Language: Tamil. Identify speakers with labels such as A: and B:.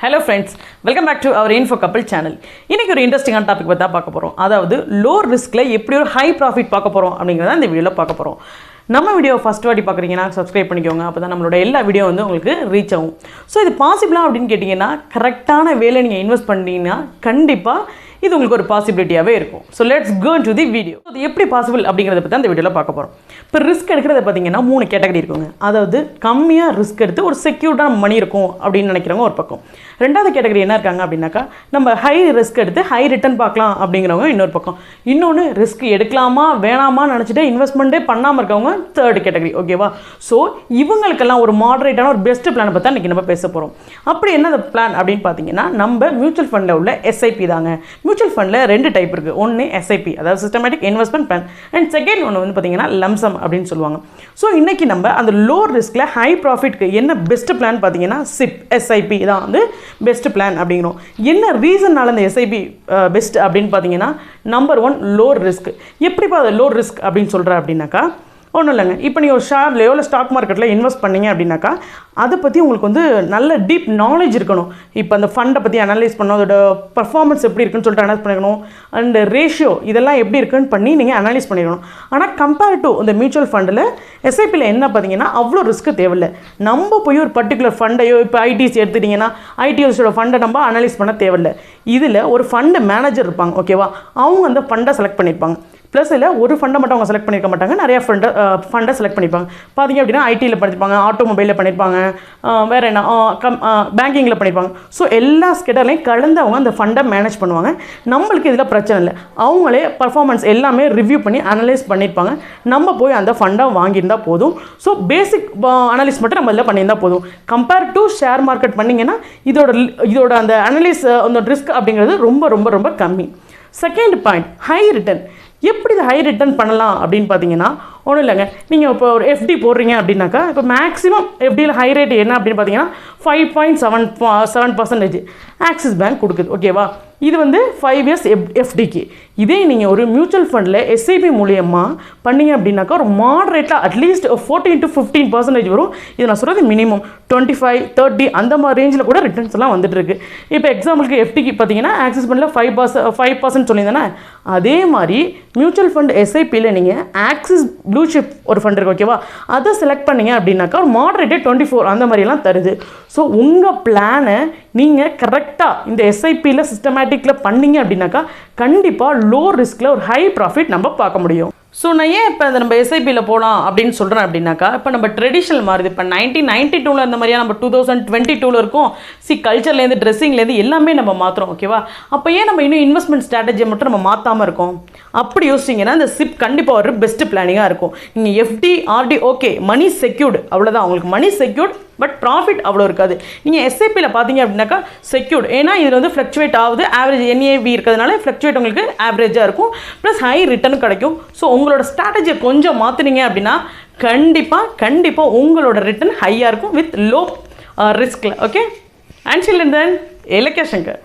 A: Hello friends, welcome back to our Info Couple channel. இன்னைக்கு ஒரு இன்ட்ரஸ்டிங்கான டாபிக் பத்தி தான் பார்க்க போறோம். அதாவது லோ ரிஸ்க்ல எப்படி ஒரு ஹை ப்ராஃபிட் பார்க்க போறோம் அப்படிங்கறத இந்த வீடியோல பார்க்க போறோம். நம்ம வீடியோ ஃபர்ஸ்ட் வாட்டி பார்க்குறீங்கன்னா சப்ஸ்கிரைப் பண்ணிக்கோங்க. அப்பதான் நம்மளோட எல்லா வீடியோ வந்து உங்களுக்கு ரீச் ஆகும். ஸோ இது பாசிபிளா அப்படின்னு கேட்டிங்கன்னா கரெக்டான வேலை நீங்கள் இன்வெஸ்ட் பண்ணீங்கன்னா கண்டிப்பாக இது உங்களுக்கு ஒரு பாசிபிலிட்டியாகவே இருக்கும். So let's go to the video. அது எப்படி பாசிபிள் அப்படிங்கிறத பற்றி அந்த வீடியோவில் பார்க்க போகிறோம். இப்போ ரிஸ்க் எடுக்கிறத பார்த்தீங்கன்னா 3 கேட்டகரி இருக்குங்க. அதாவது கம்மியாக ரிஸ்க் எடுத்து ஒரு செக்யூர்டான மணி இருக்கும் அப்படின்னு நினைக்கிறவங்க ஒரு பக்கம். ரெண்டாவது கேட்டகரி என்ன இருக்காங்க அப்படின்னாக்கா நம்ம ஹை ரிஸ்க் எடுத்து ஹை ரிட்டர்ன் பார்க்கலாம் அப்படிங்கிறவங்க இன்னொரு பக்கம். இன்னொன்று ரிஸ்க் எடுக்கலாமா வேணாமா நினச்சிட்டு இன்வெஸ்ட்மெண்ட்டே பண்ணாமல் இருக்கவங்க தேர்ட் கேட்டகரி. ஓகேவா? ஸோ இவங்களுக்கெல்லாம் ஒரு மாடரேட்டான ஒரு பெஸ்ட் பிளானை பற்றி இன்றைக்கி நம்ம பேச போகிறோம். அப்படி என்ன பிளான் அப்படின்னு பார்த்தீங்கன்னா நம்ம மியூச்சுவல் ஃபண்டில் உள்ள எஸ்ஐபி தாங்க. மியூச்சுவல் ஃபண்டில் 2 டைப் இருக்குது. ஒன்று எஸ்ஐபி, அதாவது systematic investment plan, and second ஒன்று வந்து பார்த்தீங்கன்னா லம்சம் அப்படின்னு சொல்லுவாங்க. ஸோ இன்றைக்கி நம்ம அந்த லோ ரிஸ்கில் ஹை ப்ராஃபிட்க்கு என்ன பெஸ்ட் பிளான் பார்த்தீங்கன்னா சிப் எஸ்ஐபி தான் வந்து பெஸ்ட் பிளான் அப்படிங்கிறோம். என்ன ரீசன்னால இந்த எஸ்ஐபி பெஸ்ட் அப்படின்னு பார்த்தீங்கன்னா நம்பர் 1 லோ ரிஸ்க். எப்படிப்பா அது லோ ரிஸ்க் அப்படின்னு சொல்கிறேன் அப்படின்னாக்கா ஒன்றும் இல்லைங்க. இப்போ நீங்கள் ஒரு ஷேர்லையோ இல்லை ஸ்டாக் மார்க்கெட்டில் இன்வெஸ்ட் பண்ணீங்க அப்படின்னாக்கா அதை பற்றி உங்களுக்கு வந்து நல்ல டீப் நாலேஜ் இருக்கணும். இப்போ அந்த ஃபண்டை பற்றி அனலைஸ் பண்ணணும், அதோட பர்ஃபார்மன்ஸ் எப்படி இருக்குன்னு சொல்லிட்டு அனலைஸ் பண்ணிக்கணும், அண்ட் ரேஷியோ இதெல்லாம் எப்படி இருக்குன்னு பண்ணி நீங்கள் அனலைஸ் பண்ணிக்கணும். ஆனால் கம்பேர் டு இந்த மியூச்சுவல் ஃபண்டில் எஸ்ஐபியில் என்ன பார்த்தீங்கன்னா அவ்வளோ ரிஸ்க்கு தேவையில்லை. நம்ம போய் ஒரு பர்டிகுலர் ஃபண்டையோ இப்போ ஐடிசி எடுத்துட்டிங்கன்னா ஐடிஎஸோட ஃபண்டை நம்ம அனலைஸ் பண்ண தேவையில்லை. இதில் ஒரு ஃபண்டு மேனேஜர் இருப்பாங்க. ஓகேவா? அவங்க அந்த ஃபண்டை செலக்ட் பண்ணியிருப்பாங்க. ப்ளஸ் இதில் ஒரு ஃபண்டை மட்டும் அவங்க செலக்ட் பண்ணியிருக்க மாட்டாங்க, நிறையா ஃபண்டை செலக்ட் பண்ணியிருப்பாங்க. பார்த்தீங்க அப்படின்னா ஐடியில் பண்ணியிருப்பாங்க, ஆட்டோமொபைலில் பண்ணியிருப்பாங்க, வேறு என்ன பேங்கிங்கில் பண்ணியிருப்பாங்க. ஸோ எல்லா ஸ்கெடர்லையும் கலந்து அவங்க அந்த ஃபண்டை மேனேஜ் பண்ணுவாங்க. நம்மளுக்கு இதில் பிரச்சனை இல்லை. அவங்களே பர்ஃபார்மன்ஸ் எல்லாமே ரிவ்யூ பண்ணி அனலைஸ் பண்ணியிருப்பாங்க. நம்ம போய் அந்த ஃபண்டை வாங்கியிருந்தால் போதும். ஸோ பேசிக் அனலைஸ் மட்டும் நம்ம இதில் பண்ணியிருந்தால் போதும். கம்பேர் டு ஷேர் மார்க்கெட் பண்ணிங்கன்னா இதோட அந்த அனலைஸ் அந்த ரிஸ்க் அப்படிங்கிறது ரொம்ப ரொம்ப ரொம்ப கம்மி. Second point high return. எப்படி இதை ஹை ரிட்டர்ன் பண்ணலாம் அப்படின்னு பார்த்தீங்கன்னா ஒன்றும் இல்லைங்க. நீங்கள் இப்போ ஒரு எஃப்டி போடுறீங்க அப்படின்னாக்கா இப்போ மேக்ஸிமம் எஃப்டியில் ஹை ரேட் என்ன அப்படின்னு பார்த்தீங்கன்னா 5.7% ஆக்சிஸ் பேங்க் கொடுக்குது. ஓகேவா? இது வந்து 5 இயர்ஸ் எஃப்டிக்கு. இதே நீங்கள் ஒரு மியூச்சுவல் ஃபண்டில் எஸ்ஐபி மூலியமாக பண்ணிங்க அப்படின்னாக்கா ஒரு மாடரேட்டாக அட்லீஸ்ட் 14 to 15% வரும். இது நான் சொல்கிறது மினிமம் 25, 30 அந்த மாதிரி ரேஞ்சில் கூட ரிட்டர்ன்ஸ் எல்லாம் வந்துட்டுருக்கு. இப்போ எக்ஸாம்பிளுக்கு எஃப்டிக்கு பார்த்தீங்கன்னா ஆக்சிஸ் ஃபண்டில் 5% சொல்லியிருந்தேன்னா அதே மாதிரி மியூச்சுவல் ஃபண்ட் எஸ்ஐபியில் நீங்கள் ஆக்சிஸ் ப்ளூ சிப் ஒரு ஃபண்ட் இருக்குது. ஓகேவா? அதை செலக்ட் பண்ணிங்க அப்படின்னாக்கா ஒரு மாடரேட்டட் 24 அந்த மாதிரிலாம் தருது. ஸோ உங்கள் பிளானை நீங்கள் கரெக்டாக இந்த எஸ்ஐபியில் சிஸ்டமேட்டிக்கில் பண்ணிங்க அப்படின்னாக்கா கண்டிப்பாக லோ ரிஸ்கில் ஒரு ஹை ப்ராஃபிட் நம்ம பார்க்க முடியும். ஸோ நான் ஏன் இப்போ நம்ம எஸ்ஐபியில் போகலாம் அப்படின்னு சொல்கிறேன் அப்படின்னாக்கா இப்போ நம்ம ட்ரெடிஷனல் மாறுது. இப்போ 1992 இருந்த மாதிரியா நம்ம 2022 இருக்கும். கல்ச்சர்லேருந்து ட்ரெஸ்ஸிங்லேருந்து எல்லாமே நம்ம மாற்றுறோம். ஓகேவா? அப்போ ஏன் நம்ம இன்னும் இன்வெஸ்ட்மெண்ட் ஸ்ட்ராட்டஜியை மட்டும் நம்ம மாற்றாமல் இருக்கோம்? அப்படி யோசிச்சிங்கன்னா இந்த சிப் கண்டிப்பாக ஒரு பெஸ்ட் பிளானிங்காக இருக்கும். நீங்கள் எஃப்டி ஆர்டி ஓகே மணி செக்யூர்டு, அவ்வளோதான். உங்களுக்கு மணி செக்யூர்ட், பட் ப்ராஃபிட் அவ்வளோ இருக்காது. நீங்கள் எஸ்ஐபியில் பார்த்தீங்க அப்படின்னாக்கா செக்யூர்ட், ஏன்னா இதில் வந்து ஃப்ளக்சுவேட் ஆகுது. ஆவரேஜ் என்ஏவி இருக்கிறதுனால ஃப்ளக்சுவேட் உங்களுக்கு ஆவரேஜாக இருக்கும், ப்ளஸ் ஹை ரிட்டர்ன் கிடைக்கும். ஸோ உங்களோட ஸ்ட்ராட்டஜியை கொஞ்சம் மாற்றினீங்க அப்படின்னா கண்டிப்பாக உங்களோட ரிட்டர்ன் ஹையாக இருக்கும் வித் லோ ரிஸ்கில். Okay? And chill then Elakkiya Shankar.